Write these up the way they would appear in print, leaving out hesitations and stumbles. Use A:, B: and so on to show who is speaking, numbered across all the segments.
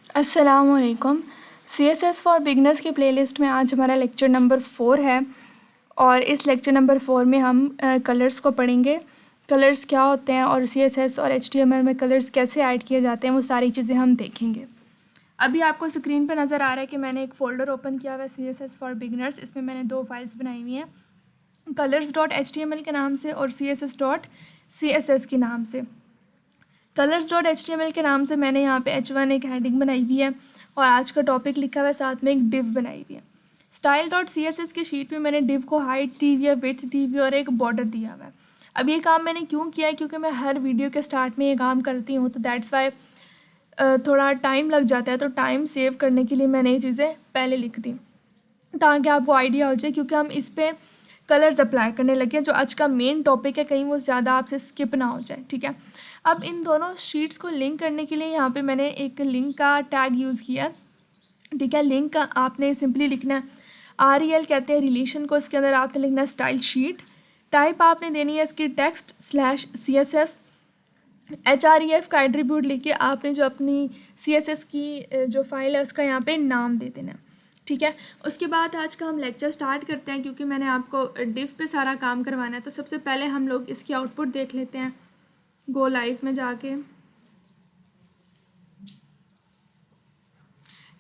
A: अस्सलामुअलैकुम। CSS for beginners की playlist में आज हमारा लेक्चर नंबर 4 है और इस लेक्चर नंबर 4 में हम कलर्स को पढ़ेंगे। कलर्स क्या होते हैं और CSS और HTML में कलर्स कैसे ऐड किए जाते हैं वो सारी चीज़ें हम देखेंगे। अभी आपको स्क्रीन पर नज़र आ रहा है कि मैंने एक फ़ोल्डर ओपन किया हुआ है CSS फॉर बिगनर्स। इसमें मैंने 2 फाइल्स बनाई हुई हैं, colors.html के नाम से और css.css के नाम से। colors.html के नाम से मैंने यहाँ पे h1 एक हेडिंग बनाई हुई है और आज का टॉपिक लिखा हुआ है, साथ में एक div बनाई हुई है। style.css की शीट में मैंने div को हाइट दी हुई है, विड्थ दी हुई है और एक बॉर्डर दिया हुआ है। अब ये काम मैंने क्यों किया है, क्योंकि मैं हर वीडियो के स्टार्ट में ये काम करती हूँ, तो दैट्स वाई थोड़ा टाइम लग जाता है, तो टाइम सेव करने के लिए मैंने ये चीज़ें पहले लिख दी ताकि आपको आइडिया हो जाए, क्योंकि हम इस पर कलर्स अप्लाई करने लगे हैं। जो आज का मेन टॉपिक है, कहीं वो ज़्यादा आपसे स्किप ना हो जाए, ठीक है। अब इन दोनों शीट्स को लिंक करने के लिए यहाँ पे मैंने एक लिंक का टैग यूज़ किया है, ठीक है। लिंक का आपने सिंपली लिखना है, REL कहते हैं रिलेशन को, इसके अंदर आपने लिखना है स्टाइल शीट। टाइप आपने देनी है इसकी text/CSS। href का एट्रीब्यूट लेके आपने जो अपनी CSS की जो फाइल है उसका यहाँ पे नाम दे देना है, ठीक है। उसके बाद आज का हम लेक्चर स्टार्ट करते हैं, क्योंकि मैंने आपको div पे सारा काम करवाना है। तो सबसे पहले हम लोग इसकी आउटपुट देख लेते हैं गो लाइव में जाके।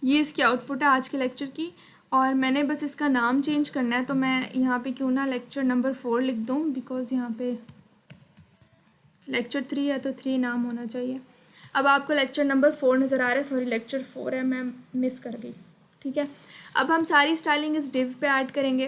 A: ये इसकी आउटपुट है आज के लेक्चर की, और मैंने बस इसका नाम चेंज करना है। तो मैं यहाँ पे क्यों ना लेक्चर नंबर 4 लिख दूँ, बिकॉज़ यहाँ पे लेक्चर 3 है तो 3 नाम होना चाहिए। अब आपको लेक्चर नंबर 4 नज़र आ रहा है, सॉरी लेक्चर 4 है, मैं मिस कर गई, ठीक है। अब हम सारी स्टाइलिंग इस div पे ऐड करेंगे।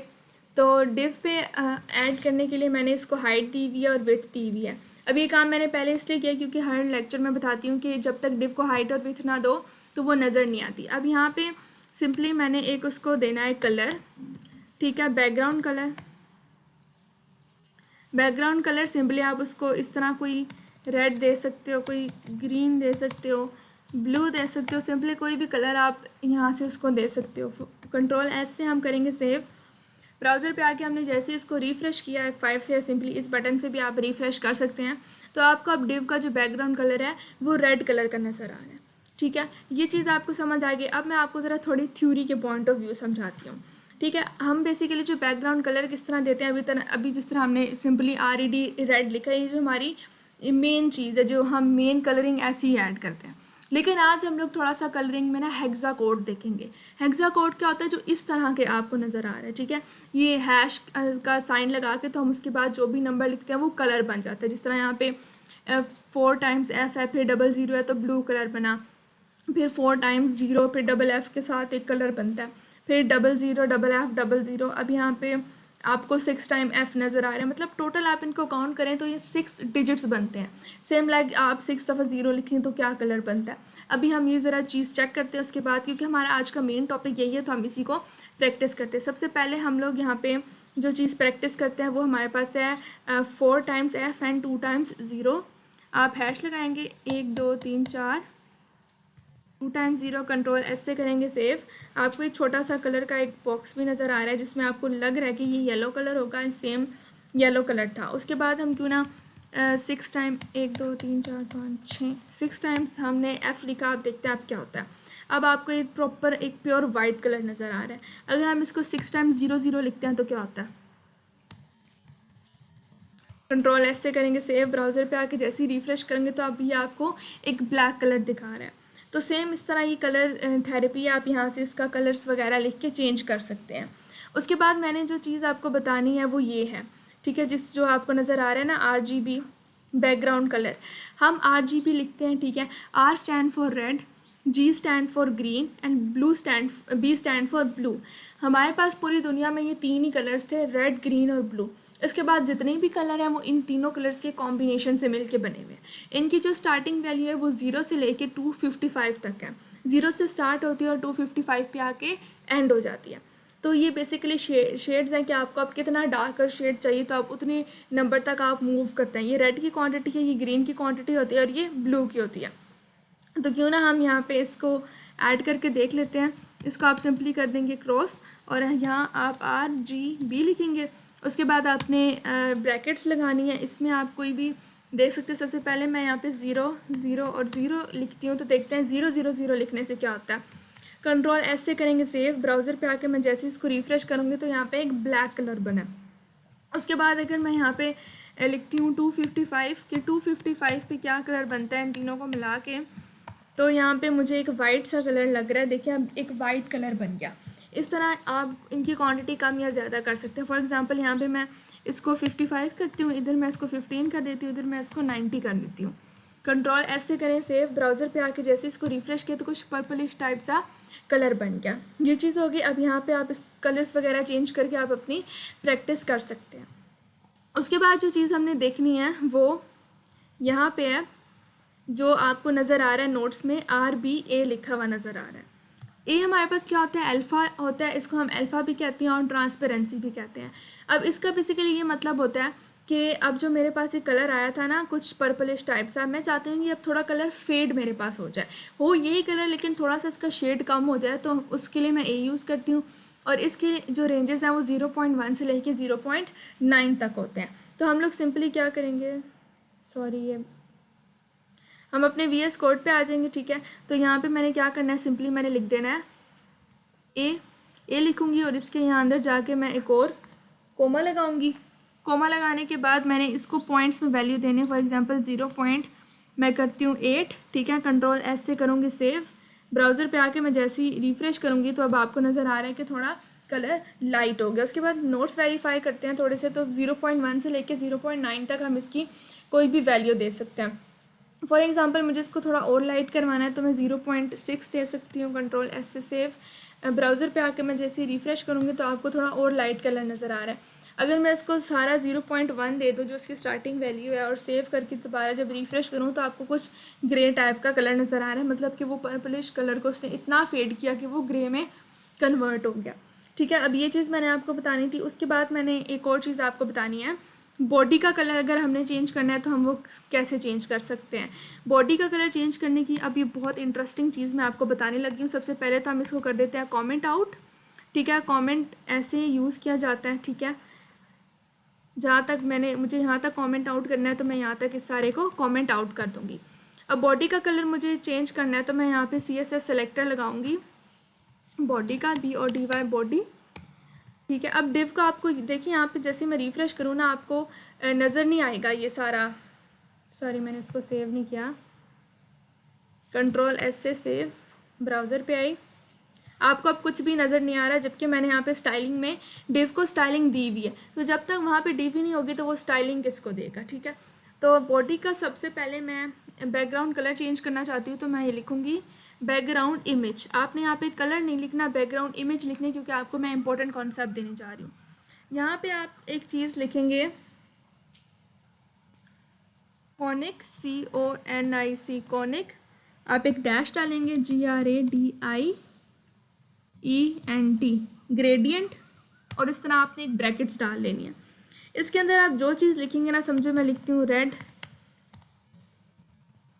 A: तो div पे ऐड करने के लिए मैंने इसको हाइट दी हुई है और विड्थ दी हुई है। अब ये काम मैंने पहले इसलिए किया क्योंकि हर लेक्चर में बताती हूँ कि जब तक div को हाइट और विड्थ ना दो तो वो नज़र नहीं आती। अब यहाँ पे सिंपली मैंने एक उसको देना है कलर, ठीक है, background colour. Background colour simply आप उसको इस तरह कोई रेड दे सकते हो, कोई ग्रीन दे सकते हो, ब्लू दे सकते हो, सिंपली कोई भी कलर आप यहाँ से उसको दे सकते हो। Ctrl+S से हम करेंगे सेव। ब्राउज़र पे आके हमने जैसे इसको रिफ़्रेश किया है 5 से, या सिंपली इस बटन से भी आप रिफ़्रेश कर सकते हैं, तो आपको अब div का जो बैकग्राउंड कलर है वो रेड कलर का नज़र आ रहा है, ठीक है। ये चीज़ आपको समझ आ गई। अब मैं आपको ज़रा थोड़ी थ्योरी के पॉइंट ऑफ व्यू समझाती हूँ, ठीक है। हम बेसिकली जो बैकग्राउंड कलर किस तरह देते हैं, अभी जिस तरह हमने सिंपली RED रेड लिखा है, ये जो हमारी मेन चीज़ है, जो हम मेन कलरिंग ऐसे ही ऐड करते हैं। लेकिन आज हम लोग थोड़ा सा कलरिंग में ना हेक्सा कोड देखेंगे। हेक्सा कोड क्या होता है, जो इस तरह के आपको नज़र आ रहा है, ठीक है। ये हैश का साइन लगा के तो हम उसके बाद जो भी नंबर लिखते हैं वो कलर बन जाता है। जिस तरह यहाँ पे 4 टाइम्स F है, फिर 00 है तो ब्लू कलर बना, फिर 4 टाइम्स 0 फिर FFF के साथ एक कलर बनता है, फिर 00 FF 00। अब यहाँ पे आपको 6 टाइम F नज़र आ रहा है, मतलब टोटल आप इनको काउंट करें तो ये 6 डिजिट्स बनते हैं। सेम लाइक आप 6 दफ़ा 0 लिखें तो क्या कलर बनता है। अभी हम ये ज़रा चीज़ चेक करते हैं उसके बाद, क्योंकि हमारा आज का मेन टॉपिक यही है तो हम इसी को प्रैक्टिस करते हैं। सबसे पहले हम लोग यहाँ पे जो चीज़ प्रैक्टिस करते हैं वो हमारे पास है 4 टाइम्स F एंड 2 टाइम्स 0। आप हैश लगाएंगे 1 2 3 4, 2 टाइम्स 0, Ctrl+S से करेंगे सेव। आपको एक छोटा सा कलर का एक बॉक्स भी नज़र आ रहा है जिसमें आपको लग रहा है कि ये येलो कलर होगा, सेम येलो कलर था। उसके बाद हम क्यों ना 6 टाइम 1 2 3 4 5 6 6 टाइम्स हमने F लिखा। आप देखते हैं आप क्या होता है। अब आपको एक प्रॉपर एक प्योर वाइट कलर नज़र आ रहा है। अगर हम इसको 6 टाइम्स 00 लिखते हैं तो क्या होता है, Ctrl+S से करेंगे सेव। ब्राउज़र पे आके जैसे ही रिफ़्रेश करेंगे तो अब ये आपको एक ब्लैक कलर दिखा रहा है। तो सेम इस तरह ये कलर थेरेपी है, आप यहाँ से इसका कलर्स वगैरह लिख के चेंज कर सकते हैं। उसके बाद मैंने जो चीज़ आपको बतानी है वो ये है, ठीक है, जो आपको नज़र आ रहा है ना RGB बैकग्राउंड कलर। हम RGB लिखते हैं, ठीक है। R stand for red, G stand for green and B stand for blue. हमारे पास पूरी दुनिया में ये 3 ही कलर्स थे, रेड ग्रीन और ब्लू। इसके बाद जितने भी कलर हैं वो इन तीनों कलर्स के कॉम्बिनेशन से मिलके बने हुए हैं। इनकी जो स्टार्टिंग वैल्यू है वो 0 से लेके 255 तक है। 0 से स्टार्ट होती है और 255 पे आके एंड हो जाती है। तो ये बेसिकली शेड्स हैं कि आपको अब कितना डार्कर शेड चाहिए तो आप उतने नंबर तक आप मूव करते हैं। ये रेड की क्वांटिटी है, ये ग्रीन की क्वांटिटी होती है और ये ब्लू की होती है। तो क्यों ना हम यहाँ पे इसको ऐड करके देख लेते हैं। इसको आप सिंपली कर देंगे क्रॉस और यहाँ आप RGB लिखेंगे। उसके बाद आपने ब्रैकेट्स लगानी है, इसमें आप कोई भी देख सकते हैं सबसे पहले मैं यहाँ पे 0 0 और 0 लिखती हूँ, तो देखते हैं 0 0 0 लिखने से क्या होता है। कंट्रोल एस से करेंगे सेव, ब्राउज़र पे आके मैं जैसे इसको रिफ़्रेश करूँगी तो यहाँ पे एक ब्लैक कलर बना। उसके बाद अगर मैं यहाँ पे लिखती हूँ 255 कि 255 पे क्या कलर बनता है इन तीनों को मिला के, तो यहाँ पे मुझे एक वाइट सा कलर लग रहा है। देखिए अब एक वाइट कलर बन गया। इस तरह आप इनकी क्वांटिटी कम या ज़्यादा कर सकते हैं। फॉर एग्जांपल यहाँ पे मैं इसको 55 करती हूँ, इधर मैं इसको 15 कर देती हूँ, इधर मैं इसको 90 कर देती हूँ। कंट्रोल एस से करें सेव, ब्राउज़र पे आके जैसे इसको रिफ़्रेश किया तो कुछ पर्पलिश टाइप सा कलर बन गया। ये चीज़ होगी। अब यहाँ पे आप इस कलर्स वगैरह चेंज करके आप अपनी प्रैक्टिस कर सकते हैं। उसके बाद जो चीज़ हमने देखनी है वो यहाँ पे है, जो आपको नज़र आ रहा है नोट्स में RBA लिखा हुआ नज़र आ रहा है। ए हमारे पास क्या होता है, अल्फ़ा होता है, इसको हम अल्फ़ा भी कहते हैं और ट्रांसपेरेंसी भी कहते हैं। अब इसका बेसिकली ये मतलब होता है कि अब जो मेरे पास ये कलर आया था ना कुछ पर्पलिश टाइप सा, मैं चाहती हूँ कि अब थोड़ा कलर फेड मेरे पास हो जाए, हो यही कलर लेकिन थोड़ा सा इसका शेड कम हो जाए, तो उसके लिए मैं ए यूज़ करती हूँ। और इसके जो रेंजेस हैं वो 0.1 से लेके 0.9 तक होते हैं। तो हम लोग सिंपली क्या करेंगे, हम अपने VS कोड पे आ जाएंगे, ठीक है। तो यहाँ पे मैंने क्या करना है, सिंपली मैंने लिख देना है ए लिखूँगी और इसके यहाँ अंदर जाके मैं एक और कोमा लगाऊंगी। कोमा लगाने के बाद मैंने इसको पॉइंट्स में वैल्यू देने, फॉर एग्जांपल 0. मैं करती हूँ 8, ठीक है। कंट्रोल एस से करूँगी सेव, ब्राउज़र पे आके मैं जैसे ही रिफ़्रेश करूँगी तो अब आपको नज़र आ रहा है कि थोड़ा कलर लाइट हो गया। उसके बाद नोट्स वेरीफाई करते हैं थोड़े से, तो 0.1 से लेके 0.9 तक हम इसकी कोई भी वैल्यू दे सकते हैं। फॉर एग्जांपल मुझे इसको थोड़ा और लाइट करवाना है तो मैं 0.6 दे सकती हूँ। कंट्रोल एस से सेव, ब्राउज़र पे आके मैं जैसे रिफ़्रेश करूँगी तो आपको थोड़ा और लाइट कलर नज़र आ रहा है। अगर मैं इसको सारा 0.1 दे दूँ जो इसकी स्टार्टिंग वैल्यू है और सेव करके दोबारा जब रिफ़्रेश करूँ तो आपको कुछ ग्रे टाइप का कलर नज़र आ रहा है, मतलब कि वो पर्पलिश कलर को उसने इतना फेड किया कि वो ग्रे में कन्वर्ट हो गया, ठीक है। अब ये चीज़ मैंने आपको बतानी थी। उसके बाद मैंने एक और चीज़ आपको बतानी है, बॉडी का कलर अगर हमने चेंज करना है तो हम वो कैसे चेंज कर सकते हैं। बॉडी का कलर चेंज करने की अब ये बहुत इंटरेस्टिंग चीज़ मैं आपको बताने लगी हूँ। सबसे पहले तो हम इसको कर देते हैं कमेंट आउट, ठीक है। कमेंट ऐसे यूज़ किया जाता है, ठीक है। जहाँ तक मुझे यहाँ तक कमेंट आउट करना है तो मैं यहाँ तक इस सारे को कमेंट आउट कर दूँगी। अब बॉडी का कलर मुझे चेंज करना है तो मैं यहाँ पे CSS सेलेक्टर लगाऊंगी, बॉडी का BODY बॉडी, ठीक है। अब डिव का आपको देखिए यहाँ पे जैसे मैं रिफ़्रेश करूँ ना आपको नज़र नहीं आएगा ये सारा, मैंने इसको सेव नहीं किया। कंट्रोल एस से सेव, ब्राउज़र पे आई, आपको अब कुछ भी नज़र नहीं आ रहा, जबकि मैंने यहाँ पे स्टाइलिंग में डिव को स्टाइलिंग दी हुई है। तो जब तक वहाँ पे डिव ही नहीं होगी तो वो स्टाइलिंग किसको देगा, ठीक है। तो बॉडी का सबसे पहले मैं बैकग्राउंड कलर चेंज करना चाहती हूँ तो मैं ये लिखूँगी बैकग्राउंड इमेज। आपने यहाँ पे कलर नहीं लिखना, बैकग्राउंड इमेज लिखनी, क्योंकि आपको मैं इंपॉर्टेंट कॉन्सेप्ट देने जा रही हूँ। यहाँ पे आप एक चीज़ लिखेंगे कॉनिक, CONIC कॉनिक, आप एक डैश डालेंगे GRADIENT ग्रेडियंट, और इस तरह आपने एक ब्रैकेट्स डाल लेनी है। इसके अंदर आप जो चीज़ लिखेंगे ना, समझो मैं लिखती हूँ रेड,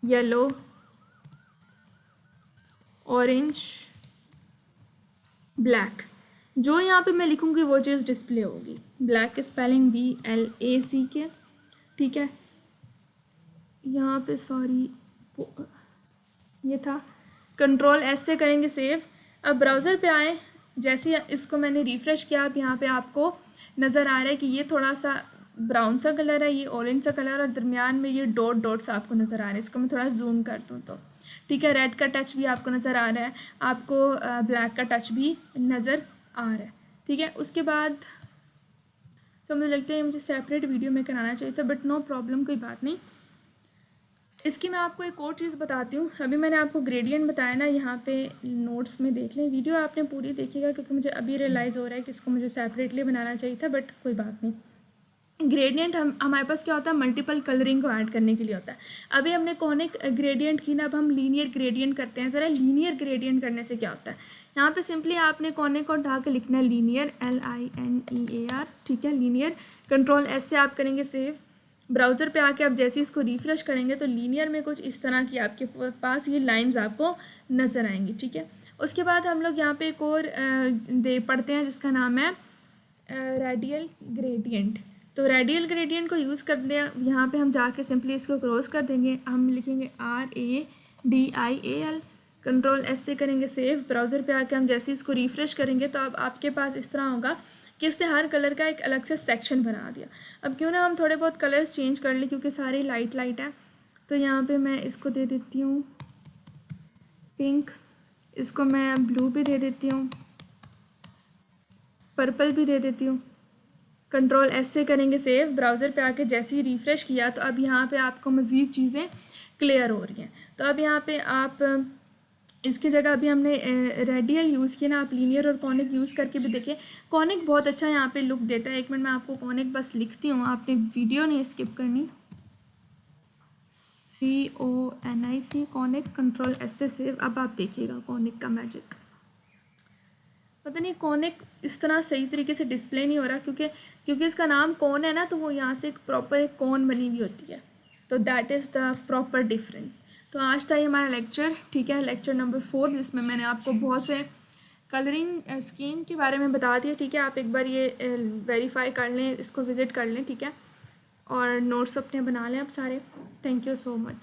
A: येलो, ऑरेंज, ब्लैक, जो यहाँ पे मैं लिखूँगी वो चीज़ डिस्प्ले होगी। ब्लैक की स्पेलिंग BLACK, ठीक है। यहाँ पे ये था। कंट्रोल एस से करेंगे सेव। अब ब्राउज़र पे आए, जैसे इसको मैंने रिफ़्रेश किया, अब यहाँ पे आपको नज़र आ रहा है कि ये थोड़ा सा ब्राउन सा कलर है, ये ऑरेंज सा कलर, और दरमियान में ये डॉट्स आपको नज़र आ रहे हैं। इसको मैं थोड़ा जूम कर दूँ तो ठीक है। रेड का टच भी आपको नज़र आ रहा है, आपको ब्लैक का टच भी नज़र आ रहा है, ठीक है। उसके बाद मुझे लगता है मुझे सेपरेट वीडियो में कराना चाहिए था, बट नो प्रॉब्लम, कोई बात नहीं। इसकी मैं आपको एक और चीज़ बताती हूँ। अभी मैंने आपको ग्रेडियंट बताया ना, यहाँ पे नोट्स में देख लें, वीडियो आपने पूरी देखिएगा, क्योंकि मुझे अभी रियलाइज़ हो रहा है कि इसको मुझे सेपरेटली बनाना चाहिए था, बट कोई बात नहीं। ग्रेडियंट हमारे पास क्या होता है, मल्टीपल कलरिंग को ऐड करने के लिए होता है। अभी हमने कॉनिक ग्रेडियंट की ना, अब हम लीनियर ग्रेडियंट करते हैं। ज़रा लीनियर ग्रेडियंट करने से क्या होता है, यहाँ पे सिंपली आपने कॉनिक को उठा के लिखना है लीनियर, LINEAR, ठीक है, लीनियर। कंट्रोल एस से आप करेंगे सेव, ब्राउज़र पे आके आप जैसे इसको रिफ़्रेश करेंगे तो लीनियर में कुछ इस तरह की आपके पास ये लाइंस आपको नज़र आएंगी, ठीक है। उसके बाद हम लोग यहाँ पे एक और पढ़ते हैं जिसका नाम है रेडियल ग्रेडियंट। तो रेडियल ग्रेडियंट को यूज़ कर दें, यहाँ पे हम जाके सिंपली इसको क्रॉस कर देंगे, हम लिखेंगे RADIAL, कंट्रोल एस से करेंगे सेव। ब्राउज़र पे आके हम जैसे इसको रिफ़्रेश करेंगे तो अब आपके पास इस तरह होगा कि इसने हर कलर का एक अलग से सेक्शन बना दिया। अब क्यों ना हम थोड़े बहुत कलर्स चेंज कर लें, क्योंकि सारी लाइट लाइट है। तो यहाँ पे मैं इसको दे देती हूँ पिंक, इसको मैं ब्लू भी दे देती हूँ, पर्पल भी दे देती हूँ। कंट्रोल एस से करेंगे सेव। ब्राउज़र पे आके जैसे ही रिफ़्रेश किया तो अब यहाँ पे आपको मज़ीद चीज़ें क्लियर हो रही हैं। तो अब यहाँ पे आप इसकी जगह अभी हमने रेडियल यूज़ किया ना, आप लीनियर और कॉनिक यूज़ करके भी देखिए। कॉनिक बहुत अच्छा यहाँ पे लुक देता है। एक मिनट मैं आपको कॉनिक बस लिखती हूँ, आपने वीडियो नहीं स्किप करनी। CONIC कॉनिक, कंट्रोल एस से सेव। अब आप देखिएगा कॉनिक का मैजिक। पता नहीं कॉनिक इस तरह सही तरीके से डिस्प्ले नहीं हो रहा, क्योंकि इसका नाम कौन है ना, तो वो यहाँ से एक प्रॉपर एक कौन बनी हुई होती है। तो that is the proper difference. तो आज था ये हमारा लेक्चर, ठीक है, लेक्चर नंबर 4, जिसमें मैंने आपको बहुत से कलरिंग स्कीम के बारे में बता दिया, ठीक है। आप एक बार ये वेरीफाई कर लें, इसको विज़िट कर लें, ठीक है, और नोट्स अपने बना लें आप सारे। Thank you so much.